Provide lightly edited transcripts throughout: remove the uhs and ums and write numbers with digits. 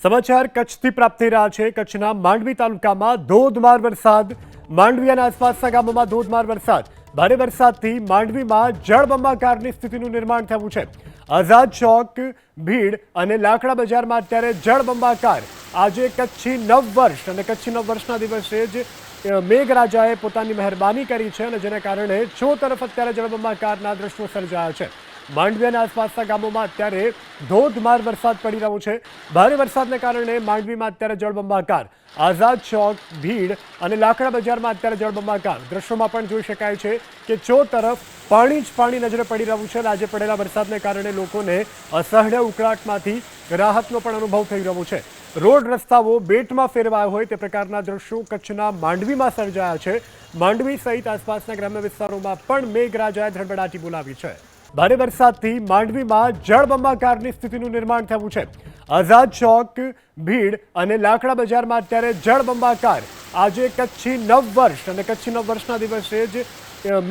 સમાચાર કચ્છથી પ્રાપ્ત થઈ રહ્યા છે। કચ્છના માંડવી તાલુકામાં ધોધમાર વરસાદ। માંડવી અને આસપાસના ગામોમાં ધોધમાર વરસાદ। ભારે વરસાદથી માંડવીમાં જળબંબાકારની સ્થિતિનું નિર્માણ થયું છે। આઝાદ ચોક, ભીડ અને લાકડા બજારમાં અત્યારે જળબંબાકાર। આજે કચ્છી નવ વર્ષ અને કચ્છી નવ વર્ષના દિવસે જ મેઘરાજાએ પોતાની મહેરબાની કરી છે અને જેના કારણે ચો તરફ અત્યારે જળબંબાકારના દ્રશ્યો સર્જાયા છે। માંડવી અને આસપાસના ગામોમાં અત્યારે ધોધમાર વરસાદ પડી રહ્યો છે। ભારે વરસાદને કારણે માંડવીમાં અત્યારે જળબંબાકાર। આઝાદ ચોક, ભીડ અને લાકડા બજારમાં અત્યારે જળબંબાકાર। દ્રશ્યોમાં પણ જોઈ શકાય છે કે ચો તરફ પાણી જ પાણી નજરે પડી રહ્યું છે। આજે પડેલા વરસાદને કારણે લોકોને અસહ્ય ઉકળાટમાંથી રાહતનો પણ અનુભવ થઈ રહ્યો છે। રોડ રસ્તાઓ બેટમાં ફેરવાયા હોય તે પ્રકારના દ્રશ્યો કચ્છના માંડવીમાં સર્જાયા છે। માંડવી સહિત આસપાસના ગ્રામ્ય વિસ્તારોમાં પણ મેઘરાજાએ ધડબડાટી બોલાવી છે। ભારે વરસાદથી માંડવીમાં જળબંબાકારની સ્થિતિનું નિર્માણ થયું છે। આઝાદ ચોક, ભીડ અને લાકડા બજારમાં અત્યારે જળબંબાકાર। આજે કચ્છી નવ વર્ષ અને કચ્છી નવ વર્ષના દિવસે જ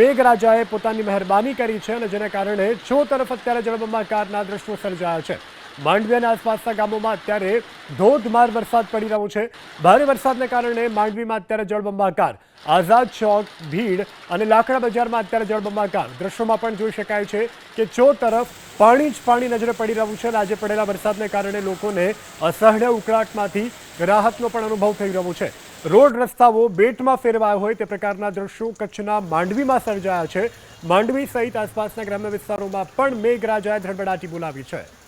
મેઘરાજાએ પોતાની મહેરબાની કરી છે અને જેના કારણે ચો તરફ અત્યારે જળબંબાકારના દ્રશ્યો સર્જાયા છે। માંડવી અને આસપાસના ગામોમાં અત્યારે ધોધમાર વરસાદ પડી રહ્યો છે। ભારે વરસાદને કારણે માંડવીમાં અત્યારે જળબંબાકાર। આઝાદ ચોક, ભીડ અને લાકડા બજારમાં અત્યારે જળબંબાકાર। દ્રશ્યોમાં પણ જોઈ શકાય છે કે ચો તરફ પાણી જ પાણી નજરે પડી રહ્યું છે। આજે પડેલા વરસાદને કારણે લોકોને અસહ્ય ઉકળાટમાંથી રાહતનો પણ અનુભવ થઈ રહ્યો છે। રોડ રસ્તાઓ બેટમાં ફેરવાયા હોય તે પ્રકારના દ્રશ્યો કચ્છના માંડવીમાં સર્જાયા છે। માંડવી સહિત આસપાસના ગ્રામ્ય વિસ્તારોમાં પણ મેઘરાજાએ ધડબડાટી બોલાવી છે।